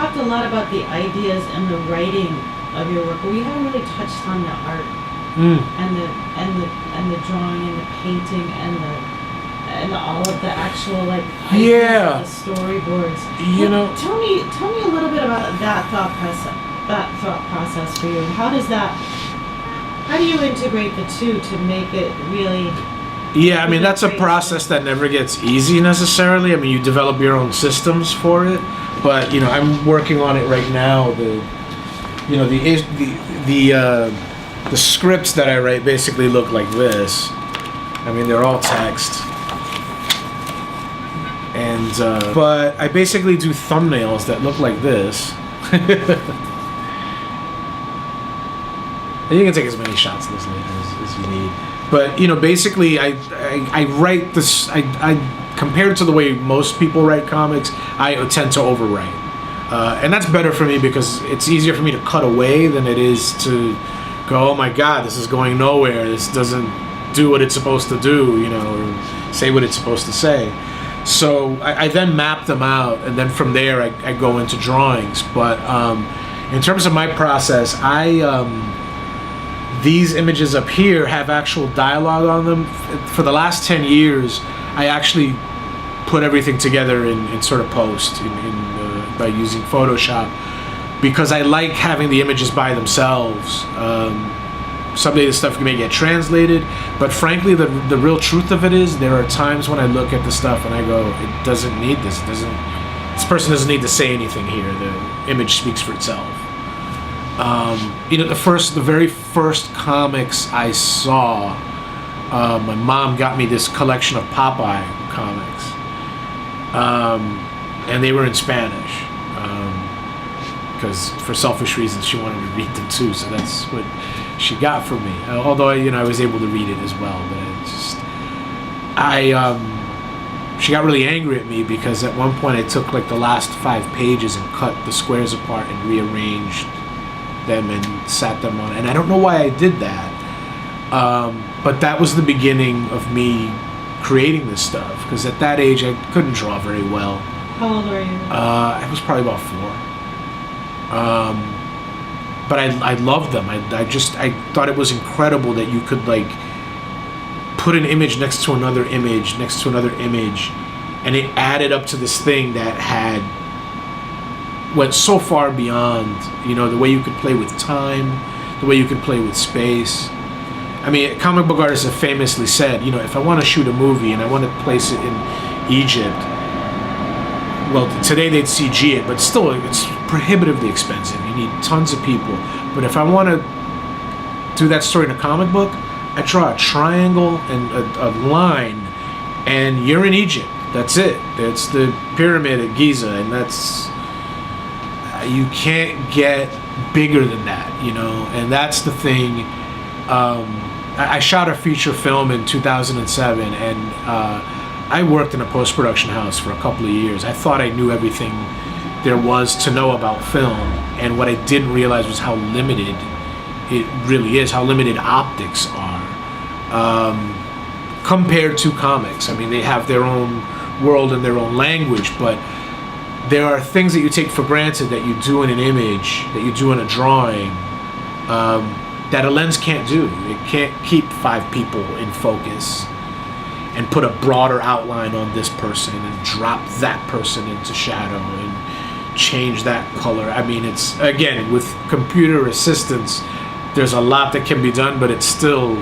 talked a lot about the ideas and the writing of your work, but we haven't really touched on the art and the drawing and the painting and all of the actual like ideas, the storyboards. You know, tell me a little bit about that thought process for you. How do you integrate the two to make it really? Yeah, I mean, that's a process that never gets easy necessarily. I mean, you develop your own systems for it, but, you know, I'm working on it right now. The scripts that I write basically look like this. I mean, they're all text. And, but I basically do thumbnails that look like this. And you can take as many shots of this later as you need. But, you know, basically, I write this, I compared to the way most people write comics, I tend to overwrite. And that's better for me because it's easier for me to cut away than it is to go, oh my God, this is going nowhere. This doesn't do what it's supposed to do, you know, or say what it's supposed to say. So I then map them out, and then from there I go into drawings. But in terms of my process, these images up here have actual dialogue on them. For the last 10 years, I actually put everything together in sort of post by using Photoshop, because I like having the images by themselves. Someday this stuff may get translated, but frankly, the real truth of it is there are times when I look at the stuff and I go, it doesn't need this. This person doesn't need to say anything here. The image speaks for itself. You know, the very first comics I saw, my mom got me this collection of Popeye comics, and they were in Spanish, because for selfish reasons she wanted to read them too, so that's what she got for me. Although, you know, I was able to read it as well, but she got really angry at me because at one point I took like the last 5 pages and cut the squares apart and rearranged them and sat them on, and I don't know why I did that, but that was the beginning of me creating this stuff, because at that age I couldn't draw very well. How old were you? I was probably about 4. But I loved them. I thought it was incredible that you could like put an image next to another image next to another image, and it added up to this thing that went so far beyond, you know, the way you could play with time, the way you could play with space. I mean, comic book artists have famously said, you know, if I want to shoot a movie and I want to place it in Egypt, well, today they'd CG it, but still it's prohibitively expensive. You need tons of people. But if I want to do that story in a comic book, I draw a triangle and a line, and you're in Egypt. That's it. It's the pyramid at Giza, and that's... you can't get bigger than that, you know, and that's the thing. I shot a feature film in 2007, and I worked in a post-production house for a couple of years. I thought I knew everything there was to know about film, and what I didn't realize was how limited it really is, how limited optics are compared to comics. I mean, they have their own world and their own language, but there are things that you take for granted that you do in an image, that you do in a drawing, that a lens can't do. It can't keep 5 people in focus and put a broader outline on this person and drop that person into shadow and change that color. I mean, it's, again, with computer assistance, there's a lot that can be done, but it's still,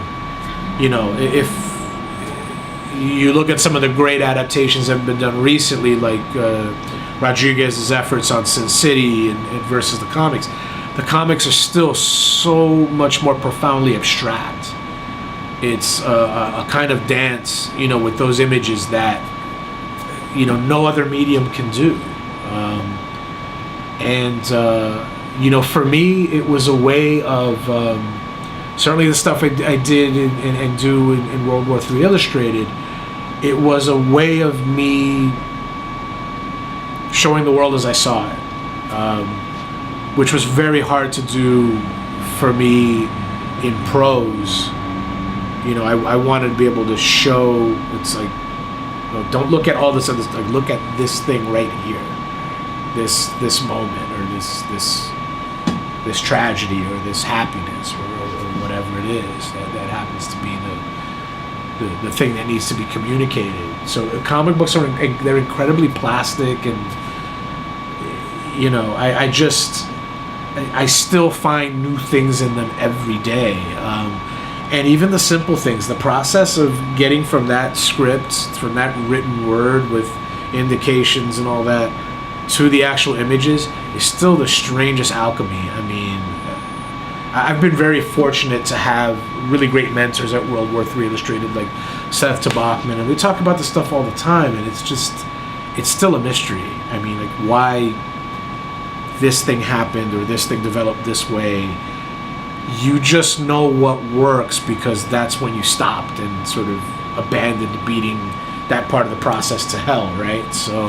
you know, if you look at some of the great adaptations that have been done recently, like Rodriguez's efforts on Sin City and versus the comics are still so much more profoundly abstract. It's a kind of dance, you know, with those images that, you know, no other medium can do. You know, for me, it was a way of, certainly the stuff I did and do in World War III Illustrated, it was a way of me showing the world as I saw it, which was very hard to do for me in prose. You know, I wanted to be able to show, it's like, you know, don't look at all this other stuff, look at this thing right here. this moment or this tragedy or this happiness or whatever it is that happens to be the thing that needs to be communicated. So comic books they're incredibly plastic, and I still find new things in them every day. And even the simple things, the process of getting from that script, from that written word with indications and all that, to the actual images is still the strangest alchemy. I mean, I've been very fortunate to have really great mentors at World War III Illustrated, like Seth Tabachman, and we talk about this stuff all the time, and it's still a mystery. I mean, like, why this thing happened or this thing developed this way. You just know what works because that's when you stopped and sort of abandoned beating that part of the process to hell, right? So,